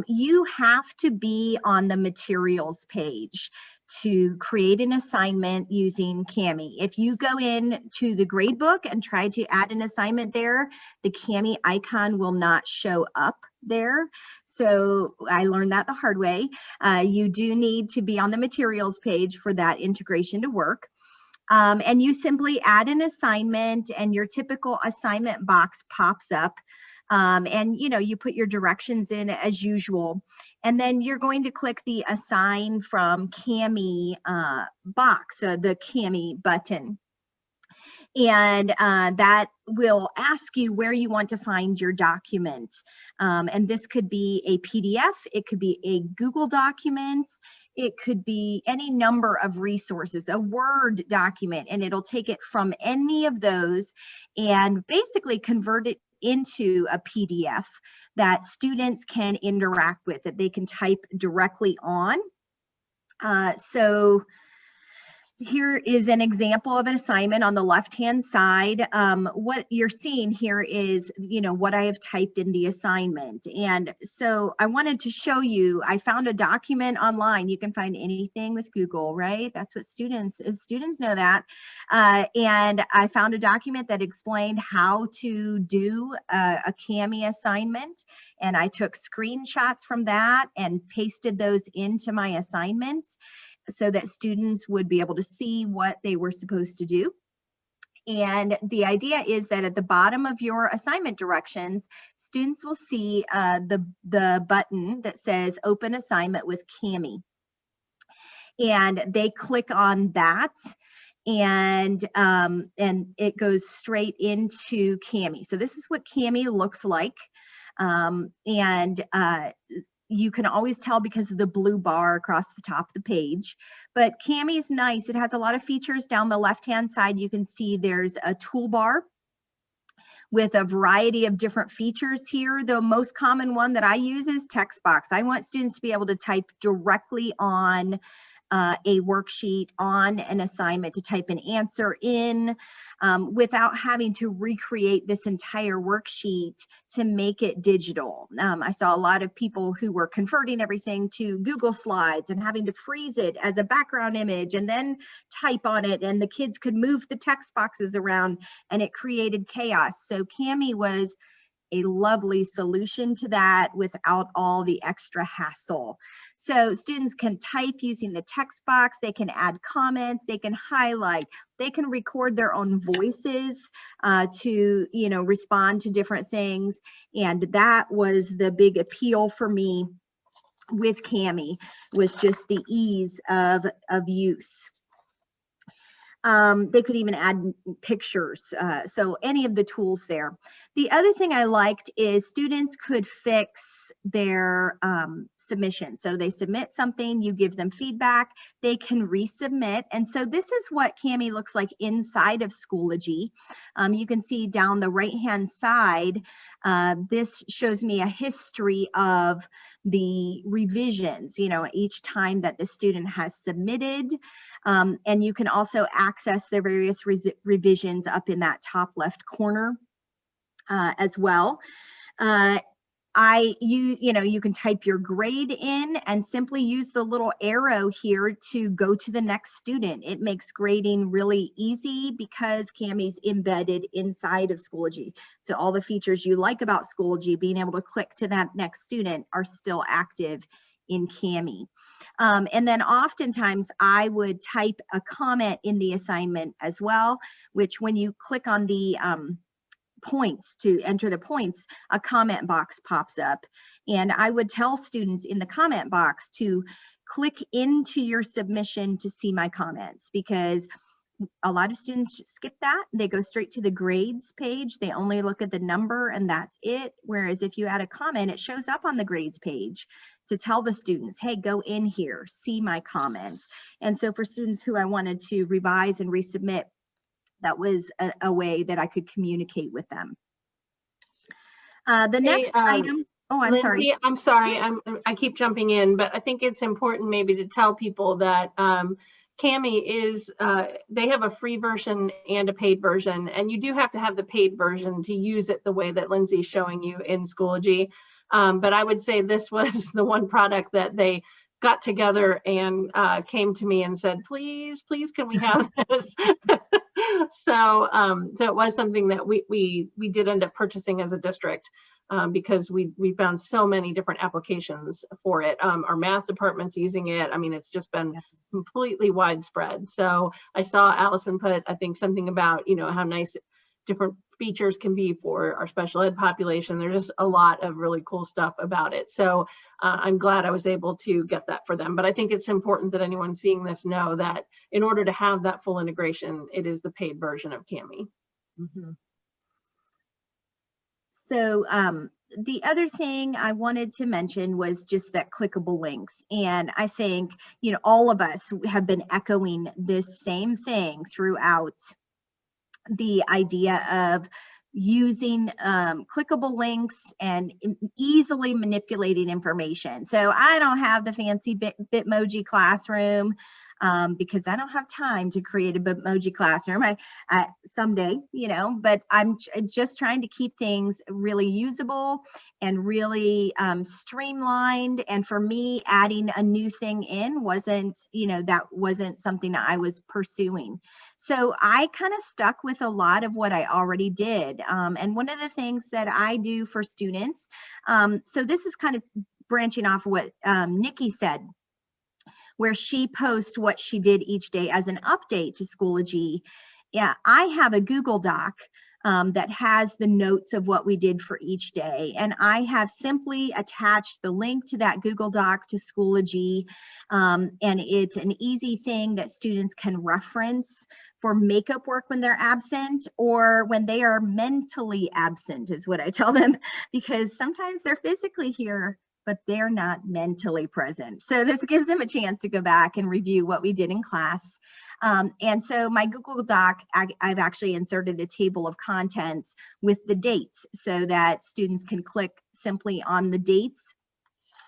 You have to be on the materials page to create an assignment using Kami. If you go in to the gradebook and try to add an assignment there, the Kami icon will not show up there. So I learned that the hard way. You do need to be on the materials page for that integration to work. And you simply add an assignment and your typical assignment box pops up. And you put your directions in as usual. And then you're going to click the assign from Kami box, the Kami button. And that will ask you where you want to find your document. And this could be a PDF, it could be a Google document, it could be any number of resources, a Word document, and it'll take it from any of those and basically convert it into a PDF that students can interact with, that they can type directly on. So Here is an example of an assignment on the left-hand side. What you're seeing here is, what I have typed in the assignment. And so I wanted to show you, I found a document online. You can find anything with Google, right? That's what students know that. And I found a document that explained how to do a CAMI assignment. And I took screenshots from that and pasted those into my assignments, so that students would be able to see what they were supposed to do. And the idea is that at the bottom of your assignment directions, students will see the button that says Open Assignment with CAMI. And they click on that, and it goes straight into CAMI. So this is what CAMI looks like. You can always tell because of the blue bar across the top of the page. But CAMI is nice. It has a lot of features. Down the left-hand side, you can see there's a toolbar with a variety of different features here. The most common one that I use is text box. I want students to be able to type directly on a worksheet, on an assignment, to type an answer in without having to recreate this entire worksheet to make it digital. I saw a lot of people who were converting everything to Google Slides and having to freeze it as a background image and then type on it, and the kids could move the text boxes around, and it created chaos. So CAMI was a lovely solution to that without all the extra hassle. So students can type using the text box, they can add comments, they can highlight, they can record their own voices to, respond to different things. And that was the big appeal for me with CAMI, was just the ease of use. They could even add pictures, so any of the tools there. The other thing I liked is students could fix their submission. So they submit something, you give them feedback, they can resubmit. And so this is what CAMI looks like inside of Schoology. You can see down the right-hand side, this shows me a history of the revisions, each time that the student has submitted. And you can also access the various revisions up in that top left corner as well. You can type your grade in and simply use the little arrow here to go to the next student. It makes grading really easy because CAMI's embedded inside of Schoology. So all the features you like about Schoology, being able to click to that next student, are still active in CAMI. And then oftentimes I would type a comment in the assignment as well, which when you click on the points to enter the points, a comment box pops up. And I would tell students in the comment box to click into your submission to see my comments, because a lot of students just skip that. They go straight to the grades page. They only look at the number and that's it. Whereas if you add a comment, it shows up on the grades page to tell the students, hey, go in here, see my comments. And so for students who I wanted to revise and resubmit, that was a way that I could communicate with them. The next item. Oh, I'm Lindsay, sorry. I'm sorry. I keep jumping in, but I think it's important maybe to tell people that CAMI is, they have a free version and a paid version, and you do have to have the paid version to use it the way that Lindsay's showing you in Schoology. But I would say this was the one product that they got together and came to me and said, please, can we have this? So it was something that we did end up purchasing as a district because we found so many different applications for it. Our math department's using it. I mean, it's just been completely widespread. So I saw Allison put, I think, something about, how nice different features can be for our special ed population. There's just a lot of really cool stuff about it. So I'm glad I was able to get that for them. But I think it's important that anyone seeing this know that in order to have that full integration, it is the paid version of CAMI. Mm-hmm. So the other thing I wanted to mention was just that clickable links. And I think, all of us have been echoing this same thing throughout the idea of using clickable links and easily manipulating information. So I don't have the fancy Bitmoji classroom. because I don't have time to create a Bitmoji classroom. Someday, you know, but I'm just trying to keep things really usable and really streamlined. And for me, adding a new thing in wasn't, you know, that wasn't something that I was pursuing. So I kind of stuck with a lot of what I already did. And one of the things that I do for students, so this is kind of branching off of what Nikki said, where she posts what she did each day as an update to Schoology. Yeah, I have a Google Doc that has the notes of what we did for each day. And I have simply attached the link to that Google Doc to Schoology. And it's an easy thing that students can reference for makeup work when they're absent, or when they are mentally absent is what I tell them, because sometimes they're physically here, but they're not mentally present. So this gives them a chance to go back and review what we did in class. And so my Google Doc, I've actually inserted a table of contents with the dates so that students can click simply on the dates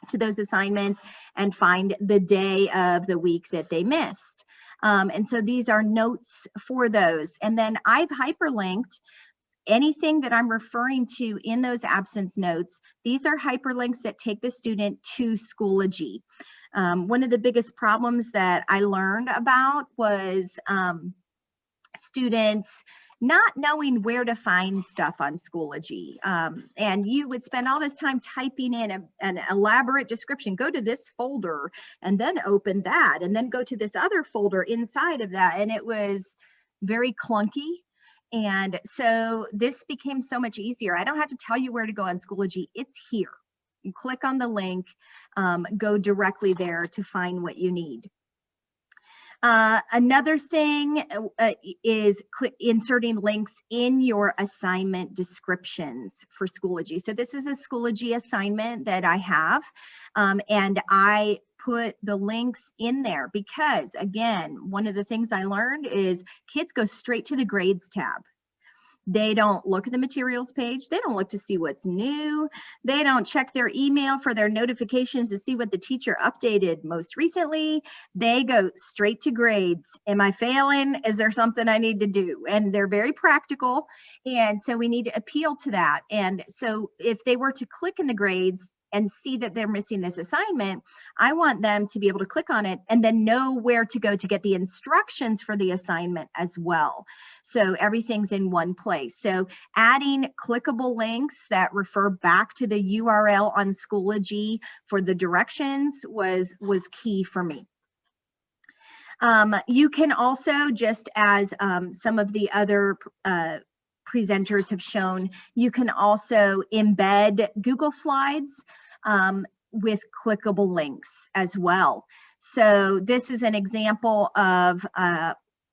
to those assignments and find the day of the week that they missed. And so these are notes for those. And then I've hyperlinked anything that I'm referring to in those absence notes. These are hyperlinks that take the student to Schoology. One of the biggest problems that I learned about was students not knowing where to find stuff on Schoology. And you would spend all this time typing in an elaborate description, go to this folder and then open that, and then go to this other folder inside of that. And it was very clunky. And so this became so much easier. I don't have to tell you where to go on Schoology. It's here. You click on the link, go directly there to find what you need. Another thing is inserting links in your assignment descriptions for Schoology. So this is a Schoology assignment that I have, and I put the links in there because, again, one of the things I learned is kids go straight to the grades tab. They don't look at the materials page. They don't look to see what's new. They don't check their email for their notifications to see what the teacher updated most recently. They go straight to grades. Am I failing? Is there something I need to do? And they're very practical. And so we need to appeal to that. And so if they were to click in the grades and see that they're missing this assignment, I want them to be able to click on it and then know where to go to get the instructions for the assignment as well. So everything's in one place. So adding clickable links that refer back to the URL on Schoology for the directions was key for me. You can also, just as some of the other presenters have shown, you can also embed Google Slides with clickable links as well. So this is an example of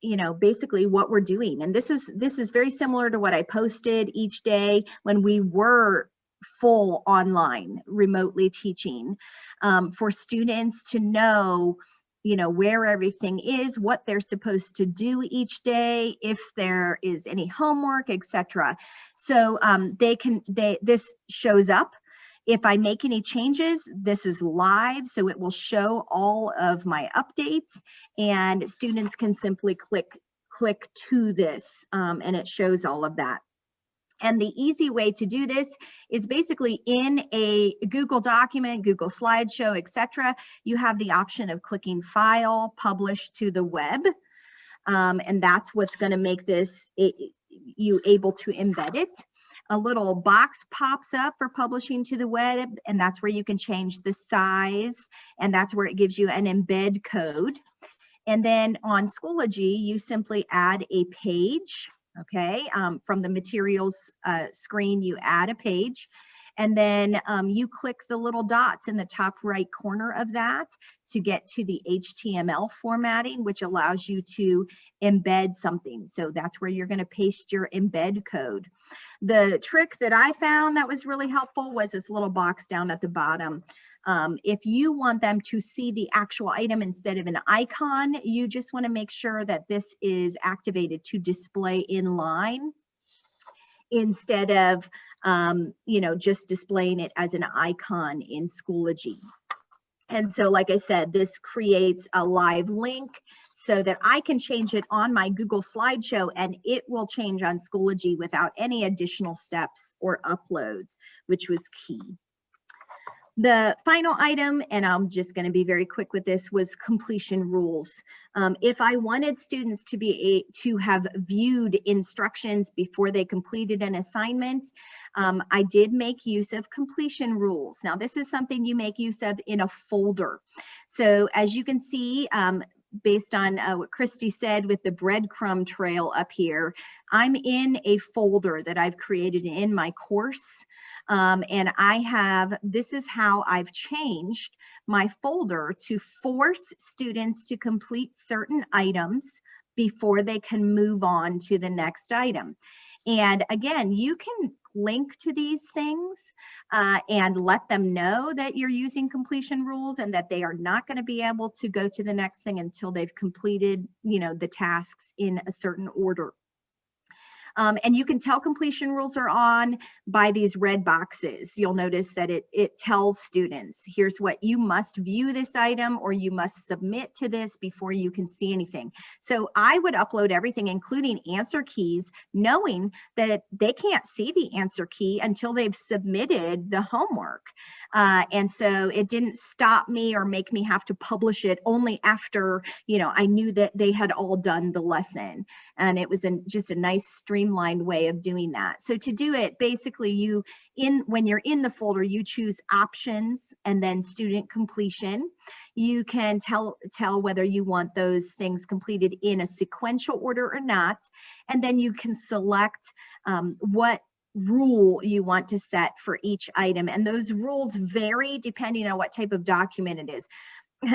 you know, basically what we're doing. And this is very similar to what I posted each day when we were full online remotely teaching, for students to know, you know, where everything is, what they're supposed to do each day, if there is any homework, etc. So this shows up. If I make any changes, this is live, so it will show all of my updates, and students can simply click to this, and it shows all of that. And the easy way to do this is basically in a Google document, Google slideshow, etc. You have the option of clicking File, Publish to the web. And that's what's going to make this you able to embed it. A little box pops up for publishing to the web, and that's where you can change the size, and that's where it gives you an embed code. And then on Schoology, you simply add a page. Okay, from the materials screen, you add a page, and then you click the little dots in the top right corner of that to get to the HTML formatting, which allows you to embed something. So that's where you're going to paste your embed code. The trick that I found that was really helpful was this little box down at the bottom. If you want them to see the actual item instead of an icon, you just want to make sure that this is activated to display in line instead of, you know, just displaying it as an icon in Schoology. And so, like I said, this creates a live link so that I can change it on my Google slideshow and it will change on Schoology without any additional steps or uploads, which was key. The final item, and I'm just going to be very quick with this, was completion rules. If I wanted students to have viewed instructions before they completed an assignment, I did make use of completion rules. Now, this is something you make use of in a folder. So as you can see, based on what Kristi said with the breadcrumb trail up here, I'm in a folder that I've created in my course. And this is how I've changed my folder to force students to complete certain items before they can move on to the next item. And again, you can link to these things and let them know that you're using completion rules and that they are not going to be able to go to the next thing until they've completed, the tasks in a certain order. And you can tell completion rules are on by these red boxes. You'll notice that it tells students, here's what you must view this item or you must submit to this before you can see anything. So I would upload everything, including answer keys, knowing that they can't see the answer key until they've submitted the homework. And so it didn't stop me or make me have to publish it only after, I knew that they had all done the lesson. And it was just a nice streamlined way of doing that. So to do it, basically when you're in the folder, you choose options and then student completion. You can tell whether you want those things completed in a sequential order or not. And then you can select what rule you want to set for each item. And those rules vary depending on what type of document it is.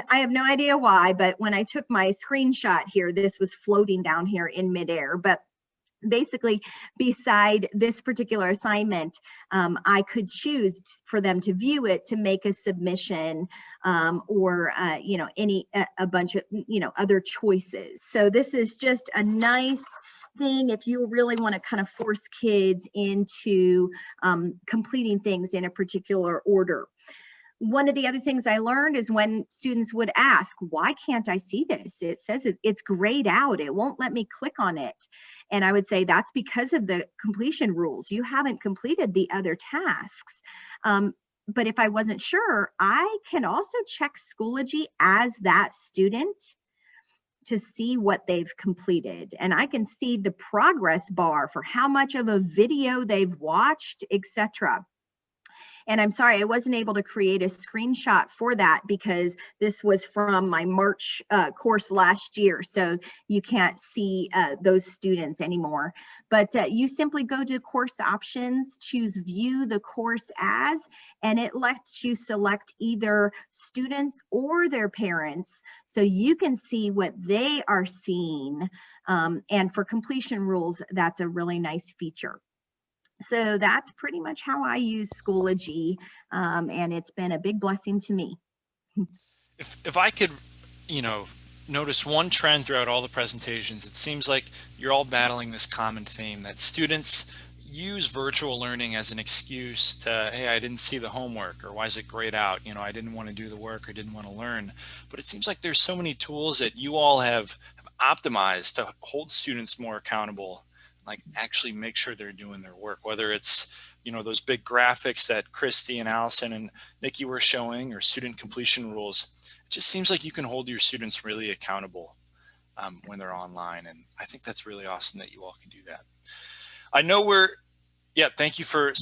I have no idea why, but when I took my screenshot here, this was floating down here in midair. But basically, beside this particular assignment, I could choose for them to view it, to make a submission, or a bunch of other choices. So this is just a nice thing if you really want to kind of force kids into completing things in a particular order. One of the other things I learned is when students would ask, why can't I see this? It says it's grayed out. It won't let me click on it. And I would say that's because of the completion rules. You haven't completed the other tasks. But if I wasn't sure, I can also check Schoology as that student to see what they've completed. And I can see the progress bar for how much of a video they've watched, etc. And I'm sorry, I wasn't able to create a screenshot for that because this was from my March course last year. So you can't see those students anymore. But you simply go to course options, choose view the course as, and it lets you select either students or their parents so you can see what they are seeing. And for completion rules, that's a really nice feature. So that's pretty much how I use Schoology, and it's been a big blessing to me. If I could, notice one trend throughout all the presentations, it seems like you're all battling this common theme that students use virtual learning as an excuse to, hey, I didn't see the homework, or why is it grayed out? I didn't want to do the work or didn't want to learn. But it seems like there's so many tools that you all have optimized to hold students more accountable, like actually make sure they're doing their work, whether it's, those big graphics that Kristi and Allison and Nikki were showing, or student completion rules. It just seems like you can hold your students really accountable when they're online. And I think that's really awesome that you all can do that. I know thank you for